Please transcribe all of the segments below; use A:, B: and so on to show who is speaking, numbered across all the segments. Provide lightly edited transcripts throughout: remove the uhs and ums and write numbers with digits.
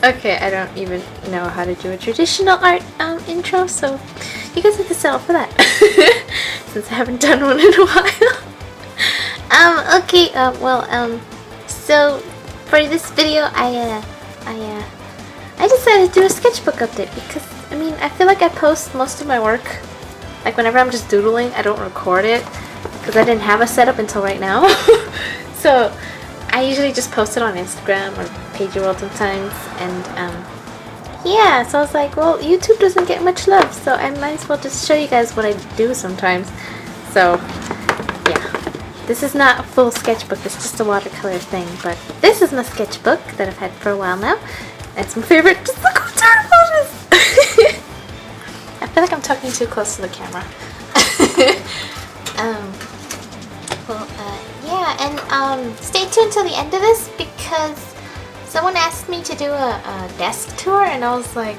A: Okay, I don't even know how to do a traditional art intro, so you guys have to settle for that. Since I haven't done one in a while. Okay, so for this video, I decided to do a sketchbook update because, I mean, I feel like I post most of my work, like whenever I'm just doodling, I don't record it because I didn't have a setup until right now. So I usually just post it on Instagram or Page Your World sometimes, and yeah, so I was like, well, YouTube doesn't get much love, so I might as well just show you guys what I do sometimes. So yeah, this is not a full sketchbook, it's just a watercolor thing, but this is my sketchbook that I've had for a while now. It's my favorite. Just look how terrible it is. I feel like I'm talking too close to the camera. Yeah, and stay tuned till the end of this because someone asked me to do a desk tour, and I was like,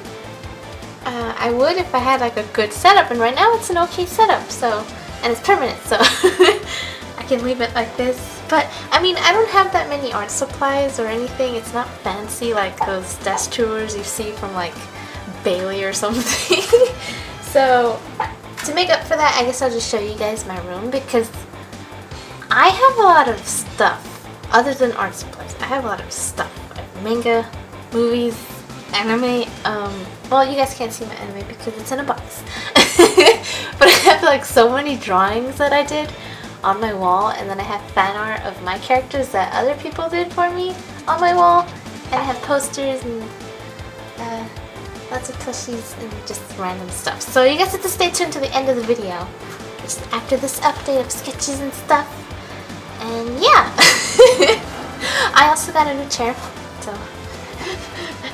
A: I would if I had like a good setup, and right now it's an okay setup, so, and it's permanent, so I can leave it like this. But I mean, I don't have that many art supplies or anything. It's not fancy like those desk tours you see from like Bailey or something. So to make up for that, I guess I'll just show you guys my room because I have a lot of stuff other than art supplies. I have a lot of stuff, like manga, movies, anime. Well, you guys can't see my anime because it's in a box. But I have like so many drawings that I did on my wall, and then I have fan art of my characters that other people did for me on my wall, and I have posters and lots of plushies and just random stuff. So you guys have to stay tuned to the end of the video, just after this update of sketches and stuff. And yeah, I also got a new chair, so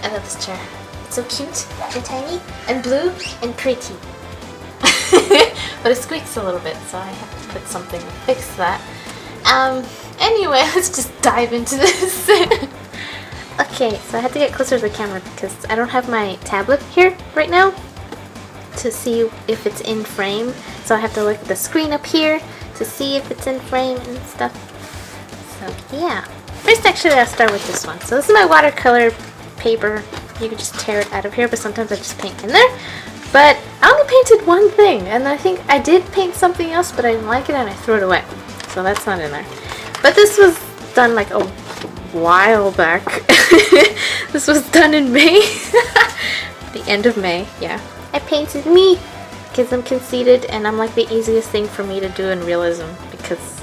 A: I love this chair. It's so cute and tiny and blue and pretty. But it squeaks a little bit, so I have to put something to fix that. Anyway, let's just dive into this. Okay, so I had to get closer to the camera because I don't have my tablet here right now to see if it's in frame. So I have to look at the screen up here to see if it's in frame and stuff. So yeah. First, actually, I'll start with this one. So this is my watercolor paper. You can just tear it out of here, but sometimes I just paint in there. But I only painted one thing, and I think I did paint something else, but I didn't like it and I threw it away. So that's not in there. But this was done like a while back. This was done in May. The end of May, yeah. I painted me because I'm conceited and I'm like the easiest thing for me to do in realism because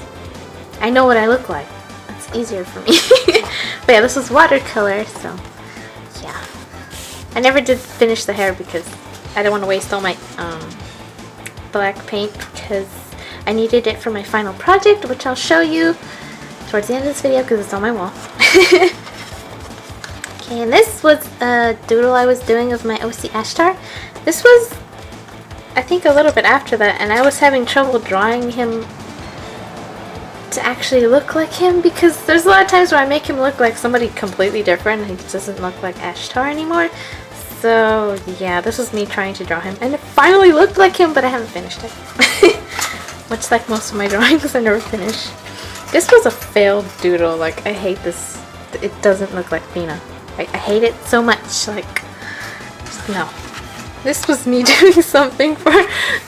A: I know what I look like. It's easier for me. But yeah, this was watercolor, so yeah. I never did finish the hair because I don't want to waste all my black paint because I needed it for my final project, which I'll show you towards the end of this video because it's on my wall. Okay, and this was a doodle I was doing of my OC Ashtar. This was, I think, a little bit after that, and I was having trouble drawing him to actually look like him because there's a lot of times where I make him look like somebody completely different and he doesn't look like Ashtar anymore. So yeah, this was me trying to draw him, and it finally looked like him, but I haven't finished it. Much like most of my drawings, I never finish. This was a failed doodle. Like, I hate this. It doesn't look like Fina. I hate it so much. Like, just no. This was me doing something for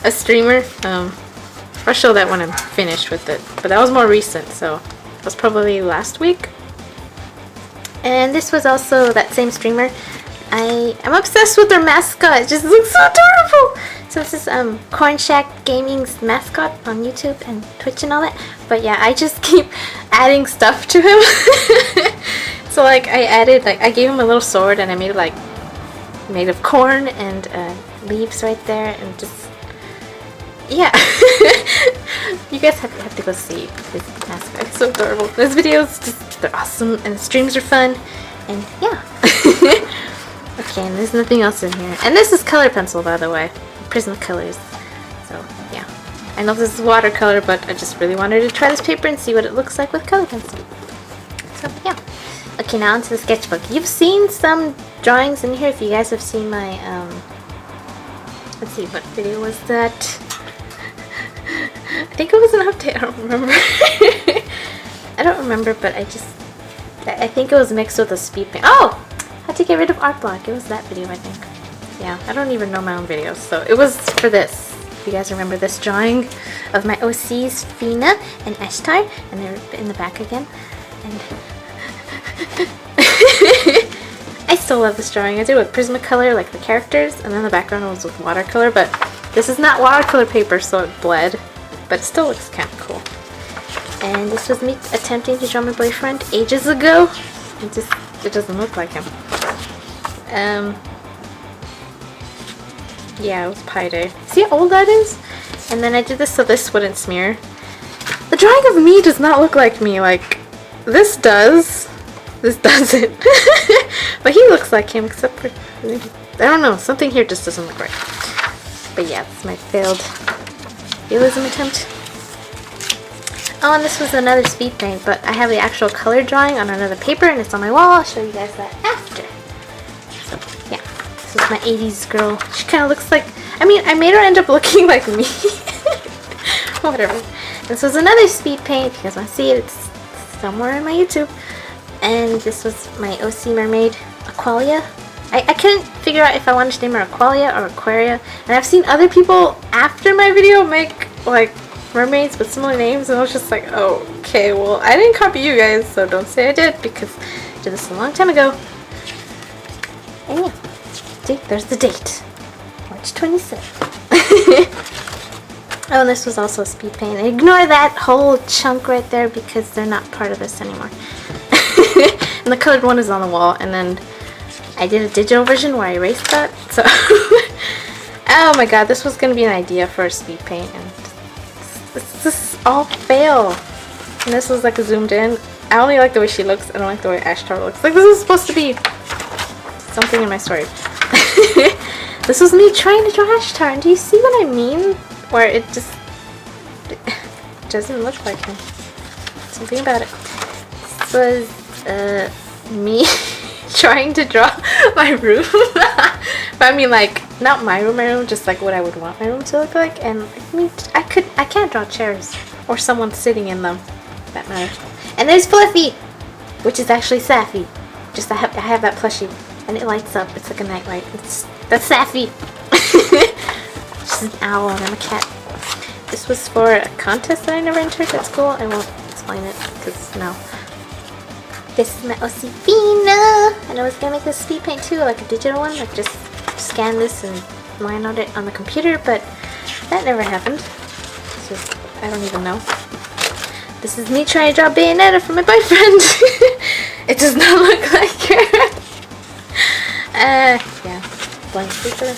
A: a streamer. I'll show that when I'm finished with it. But that was more recent, so it was probably last week. And this was also that same streamer. I'm obsessed with their mascot. It just looks so adorable. So this is Corn Shack Gaming's mascot on YouTube and Twitch and all that. But yeah, I just keep adding stuff to him. So like I added, like I gave him a little sword and I made it like made of corn and leaves right there and just yeah. You guys have to go see this mascot. It's so adorable. Those videos just they're awesome and the streams are fun and yeah. Okay, and there's nothing else in here. And this is color pencil, by the way. Prismacolors. So, yeah. I know this is watercolor, but I just really wanted to try this paper and see what it looks like with color pencil. So, yeah. Okay, now onto the sketchbook. You've seen some drawings in here if you guys have seen my, let's see, what video was that? I think it was an update, I don't remember. I don't remember, but I think it was mixed with a speed paint. Oh! I to get rid of art block. It was that video, I think. Yeah, I don't even know my own videos, so it was for this. If you guys remember this drawing of my OCs, Fina and Eshtar, and they're in the back again. And I still love this drawing. I did it with Prismacolor, like the characters, and then the background was with watercolor, but this is not watercolor paper, so it bled, but it still looks kind of cool. And this was me attempting to draw my boyfriend ages ago. It doesn't look like him. Yeah, it was Pi Day. See how old that is? And then I did this so this wouldn't smear. The drawing of me does not look like me. Like, this does. This doesn't. But he looks like him, except for, I don't know, something here just doesn't look right. But yeah, it's my failed realism attempt. Oh, and this was another speed paint, but I have the actual color drawing on another paper, and it's on my wall. I'll show you guys that after. So, yeah. This is my 80s girl. She kind of looks like, I mean, I made her end up looking like me. Whatever. This was another speed paint. If you guys want to see it, it's somewhere in my YouTube. And this was my OC mermaid, Aqualia. I couldn't figure out if I wanted to name her Aqualia or Aquaria. And I've seen other people after my video make, like, mermaids with similar names, and I was just like, oh, okay, well, I didn't copy you guys, so don't say I did, because I did this a long time ago. And yeah, see, there's the date, March 27th. Oh, and this was also a speed paint. Ignore that whole chunk right there, because they're not part of this anymore. And the colored one is on the wall, and then I did a digital version where I erased that, so oh my god, this was going to be an idea for a speed paint, and this all fail. And this was like zoomed in. I only like the way she looks. I don't like the way Ashtar looks. Like, this is supposed to be something in my story. This was me trying to draw Ashtar, and do you see what I mean? Where it just doesn't look like him. Something about it. This was me trying to draw my room. But I mean, like, not my room, just like what I would want my room to look like. And I mean, I can't draw chairs or someone sitting in them. That matters. And there's Fluffy, which is actually Safi. Just I have that plushie, and it lights up. It's like a nightlight. That's Safi. She's an owl, and I'm a cat. This was for a contest that I never entered at school. I won't explain it because no. This is my OC Fina, and I was gonna make this speed paint too, like a digital one, like just scan this and line on it on the computer, but that never happened. This is, I don't even know. This is me trying to draw Bayonetta for my boyfriend. It does not look like her. Yeah, blank paper.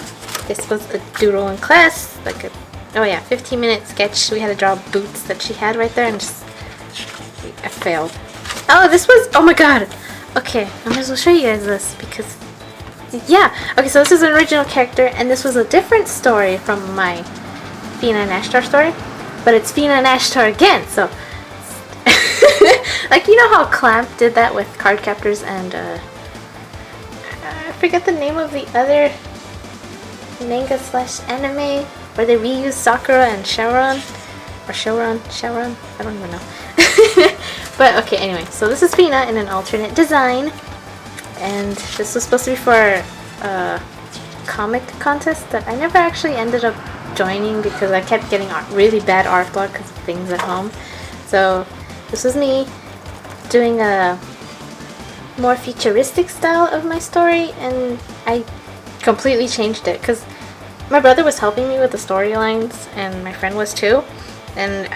A: This was a doodle in class, like a, oh yeah, 15-minute sketch. We had to draw boots that she had right there, and just, I failed. Oh, this was, oh my god. Okay, I might as well show you guys this, because, yeah. Okay, so this is an original character, and this was a different story from my Fina and Ashtar story, but it's Fina and Ashtar again, so, like, you know how Clamp did that with card captors and, I forget the name of the other manga / anime, where they reused Sakura and Sharon, or Sharon, I don't even know. But okay, anyway, so this is Fina in an alternate design, and this was supposed to be for a comic contest that I never actually ended up joining because I kept getting really bad art block because of things at home. So this was me doing a more futuristic style of my story, and I completely changed it because my brother was helping me with the storylines, and my friend was too, and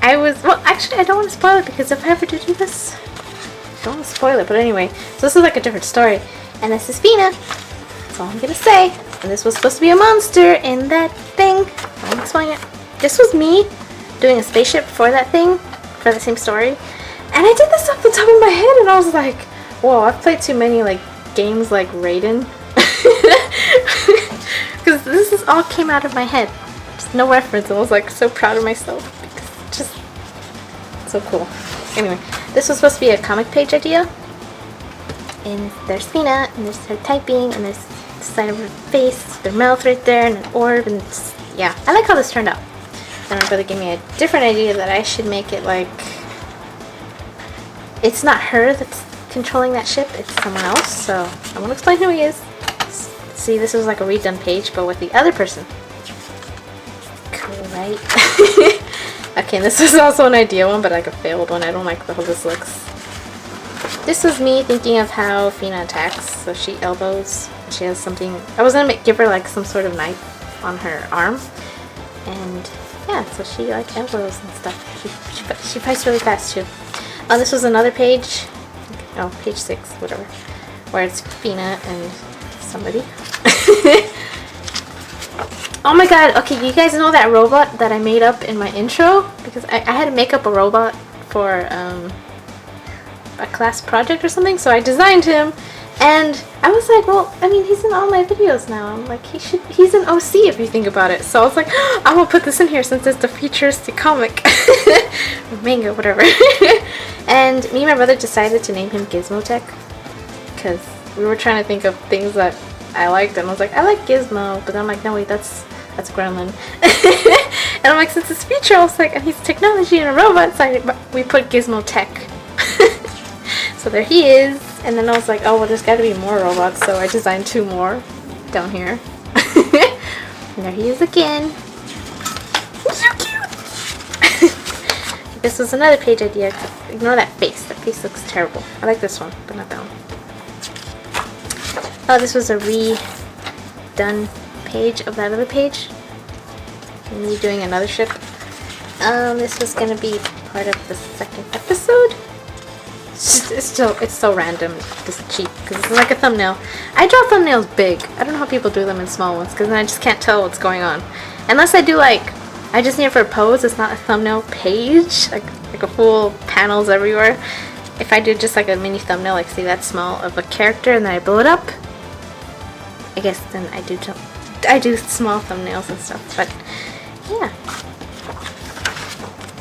A: I was, well, actually, I don't want to spoil it because if I ever do this, I don't want to spoil it, but anyway, so this is like a different story, and this is Fina, that's all I'm gonna say, and this was supposed to be a monster in that thing, I won't explain it. This was me doing a spaceship for that thing, for the same story, and I did this off the top of my head, and I was like, whoa, I've played too many, like, games like Raiden, because this is all came out of my head, just no reference, and I was like so proud of myself. Just so cool. Anyway, this was supposed to be a comic page idea, and there's Fina, and there's her typing, and there's the side of her face, their mouth right there, and an orb, and yeah, I like how this turned out. Then my brother gave me a different idea that I should make it like, it's not her that's controlling that ship. It's someone else, so I won't explain who he is. See, this was like a redone page, but with the other person. Cool, right? Okay, this was also an idea one, but like a failed one. I don't like how this looks. This was me thinking of how Fina attacks. So she elbows. She has something. I was gonna give her like some sort of knife on her arm, and yeah, so she like elbows and stuff. She fights really fast too. Oh, this was another page. Oh, page 6, whatever, where it's Fina and somebody. Oh my god, okay, you guys know that robot that I made up in my intro? Because I had to make up a robot for a class project or something, so I designed him, and I was like, well, I mean, he's in all my videos now. I'm like, he's an OC if you think about it. So I was like, I'm gonna put this in here since it's the futuristic comic. Or manga, whatever. And me and my brother decided to name him Gizmo Tech, because we were trying to think of things that I liked, and I was like, I like Gizmo, but then I'm like, no wait, that's a gremlin. And I'm like, since it's future, I was like, and he's technology and a robot, so we put Gizmo Tech. So there he is, and then I was like, oh well, there's got to be more robots, so I designed 2 more down here. And there he is again. He's so cute. This was another page idea. Ignore that face. That face looks terrible. I like this one, but not that one. Oh, this was a redone page of that other page. Me doing another ship. This was gonna be part of the 2nd episode. It's so random, just cheap, because it's like a thumbnail. I draw thumbnails big. I don't know how people do them in small ones, because then I just can't tell what's going on. Unless I do like, I just need it for a pose. It's not a thumbnail page, like a full panels everywhere. If I do just like a mini thumbnail, like see that small of a character, and then I blow it up, I guess then I do small thumbnails and stuff. But yeah.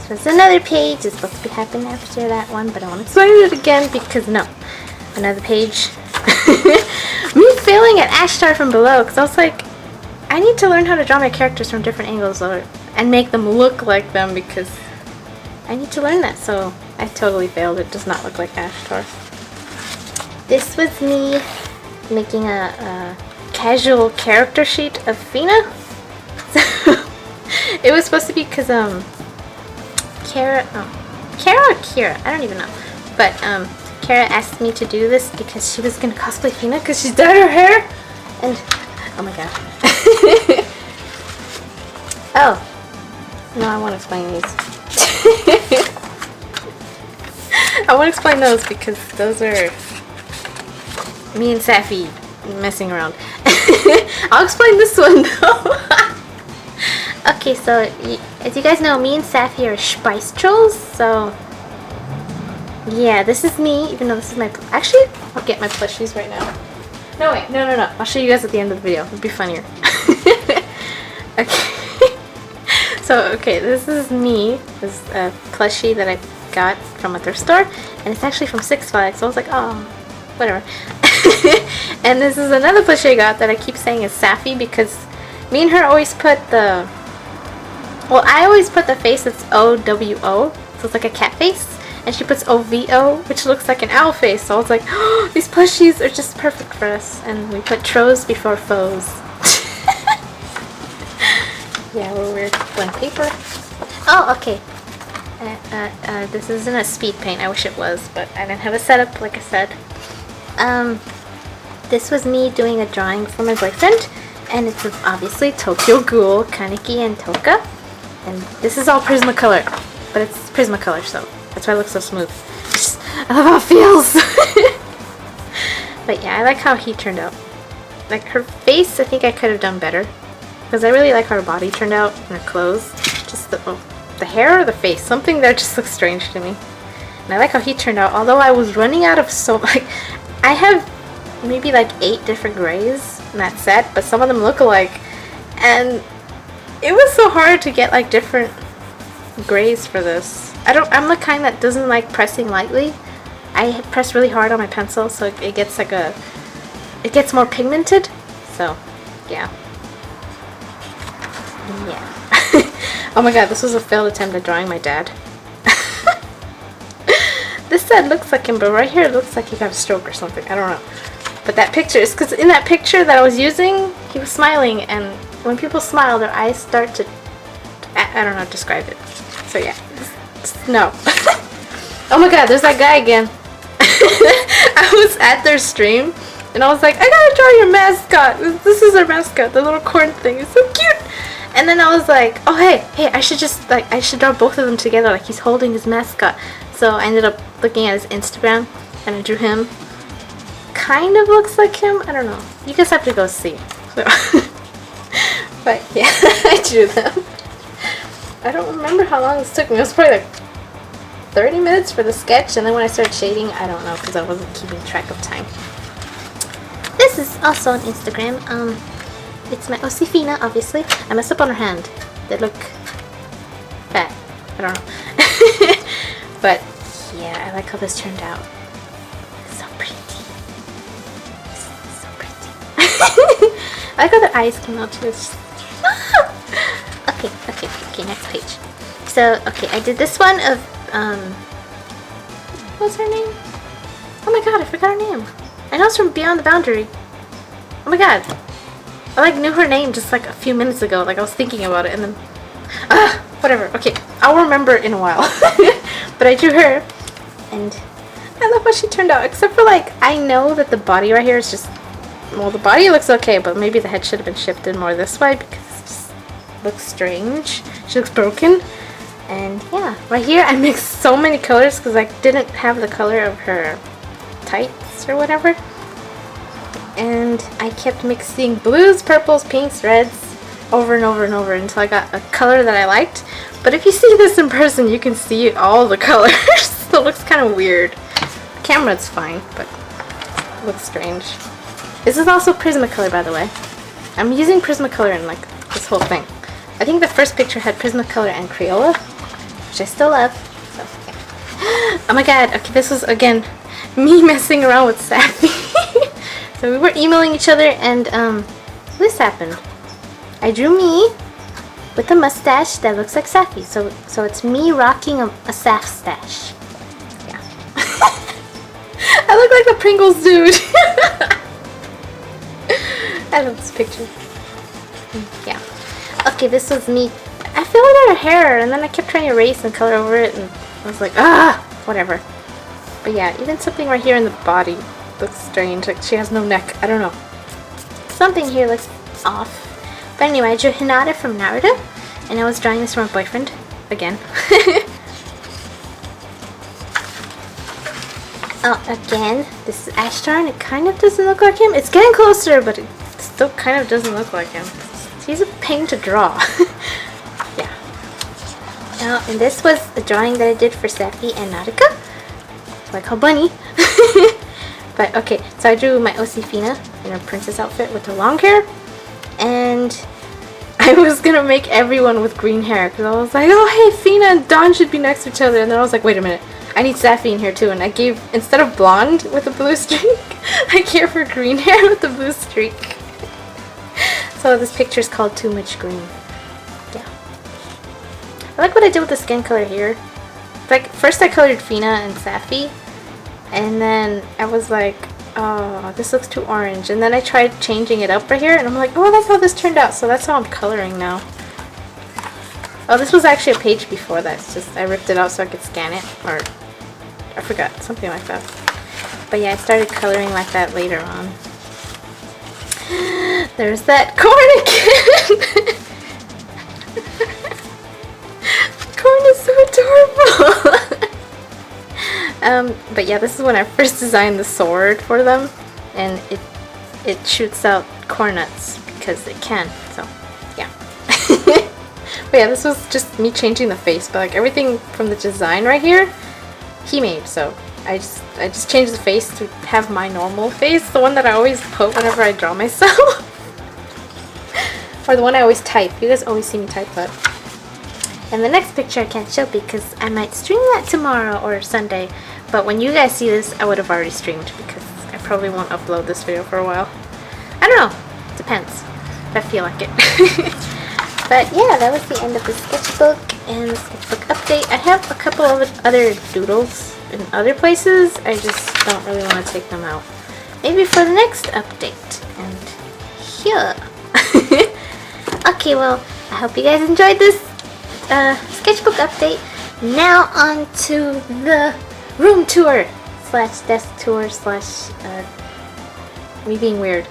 A: There's another page. It's supposed to be happening after that one, but I won't explain it again because no. Another page. Me failing at Ashtar from below, because I was like, I need to learn how to draw my characters from different angles and make them look like them, because I need to learn that. So I totally failed. It does not look like Ashtar. This was me making a casual character sheet of Fina. So it was supposed to be because Kara or Kira, I don't even know, but Kara asked me to do this because she was gonna cosplay Fina because she's dyed her hair, and oh my god. Oh no, I want to explain these. I want to explain those because those are me and Safi messing around. I'll explain this one though. Okay, so as you guys know, me and Safi are Shpice trolls, so yeah, this is me, even though this is my... Actually, I'll get my plushies right now. No, wait, no. I'll show you guys at the end of the video. It'll be funnier. Okay. So, okay, this is me. This is a plushie that I got from a thrift store, and it's actually from Six Flags, so I was like, oh, whatever. And this is another plushie I got that I keep saying is Safi because me and her always put the... Well, I always put the face that's OWO, so it's like a cat face, and she puts OVO, which looks like an owl face, so I was like, oh, these plushies are just perfect for us, and we put tros before foes. Yeah, we're blend paper. Oh, okay. This isn't a speed paint, I wish it was, but I didn't have a setup, like I said. This was me doing a drawing for my boyfriend, and it's obviously Tokyo Ghoul, Kaneki, and Toka. And this is all Prismacolor, but it's Prismacolor, so that's why it looks so smooth. I love how it feels. But yeah, I like how he turned out. Like her face, I think I could have done better, because I really like how her body turned out and her clothes. Just the hair or the face, something there just looks strange to me. And I like how he turned out. Although I was running out of I have maybe like 8 different grays in that set, but some of them look alike, and it was so hard to get like different grays for this. I'm the kind that doesn't like pressing lightly. I press really hard on my pencil, so it gets like it gets more pigmented. So yeah. Oh my god, this was a failed attempt at drawing my dad. this side looks like him, but right here it looks like he got a stroke or something. I don't know. But that picture is because in that picture that I was using, he was smiling, and when people smile, their eyes start to, I don't know how to describe it. So yeah, no. Oh my god, there's that guy again. I was at their stream, and I was like, I gotta draw your mascot. This is our mascot, the little corn thing. It's so cute. And then I was like, oh hey, I should just I should draw both of them together, like he's holding his mascot. So I ended up looking at his Instagram, and I drew him. Kind of looks like him. I don't know. You guys have to go see. So. But yeah, I drew them. I don't remember how long this took me. It was probably like 30 minutes for the sketch, and then when I started shading, I don't know because I wasn't keeping track of time. This is also on Instagram. It's my Osifina, obviously. I messed up on her hand. They look fat. I don't know. But yeah, I like how this turned out. So pretty. So pretty. I like how the eyes came out too. It's just... Okay, next page. So, okay, I did this one of, what's her name? Oh my god, I forgot her name. I know it's from Beyond the Boundary. Oh my god. I like knew her name just like a few minutes ago. Like I was thinking about it and then, whatever. Okay, I'll remember it in a while. But I drew her, and I love how she turned out. Except for like, I know that the body right here is just, well, the body looks okay, but maybe the head should have been shifted more this way because it just looks strange. She looks broken. And yeah, right here I mixed so many colors because I didn't have the color of her tights or whatever. And I kept mixing blues, purples, pinks, reds over and over and over until I got a color that I liked. But if you see this in person, you can see all the colors. So it looks kind of weird. The camera is fine, but it looks strange. This is also Prismacolor, by the way. I'm using Prismacolor in like this whole thing. I think the first picture had Prismacolor and Crayola, which I still love. So, yeah. Oh my god, okay, this was again me messing around with Sappy. So we were emailing each other, and this happened. I drew me with a mustache that looks like Sappy. So it's me rocking a Saf stash. Yeah. I look like the Pringles dude. I love this picture. Yeah. Okay, this was me. I filled out her hair, and then I kept trying to erase and color over it, and I was like, whatever. But yeah, even something right here in the body looks strange. Like she has no neck. I don't know. Something here looks off. But anyway, I drew Hinata from Naruto, and I was drawing this from a boyfriend again. Oh, again, this is Ashtar, and it kind of doesn't look like him. It's getting closer, but it still kind of doesn't look like him. He's a pain to draw. Yeah. Oh, and this was a drawing that I did for Sappy and Nautica. Like her bunny. But okay, so I drew my Osifina in her princess outfit with her long hair. And I was gonna make everyone with green hair because I was like, oh hey, Fina and Dawn should be next to each other. And then I was like, wait a minute, I need Sappy in here too. And I gave, instead of blonde with a blue streak, I gave her green hair with a blue streak. So this picture is called Too Much Green. Yeah. I like what I did with the skin color here. Like, first I colored Fina and Sappy, and then I was like, oh, this looks too orange. And then I tried changing it up right here, and I'm like, oh, I like how this turned out. So that's how I'm coloring now. Oh, this was actually a page before that. It's just, I ripped it out so I could scan it. Or, I forgot, something like that. But yeah, I started coloring like that later on. There's that corn again! Corn is so adorable! But yeah, this is when I first designed the sword for them, and it shoots out corn nuts because it can, so yeah. But yeah, this was just me changing the face, but like everything from the design right here, he made, so I just changed the face to have my normal face, the one that I always put whenever I draw myself. Or the one I always type. You guys always see me type that. And the next picture I can't show because I might stream that tomorrow or Sunday. But when you guys see this, I would have already streamed because I probably won't upload this video for a while. I don't know. Depends. If I feel like it. But yeah, that was the end of the sketchbook and the sketchbook update. I have a couple of other doodles in other places. I just don't really want to take them out. Maybe for the next update. And here. Okay, well, I hope you guys enjoyed this sketchbook update. Now on to the room tour slash desk tour slash me being weird.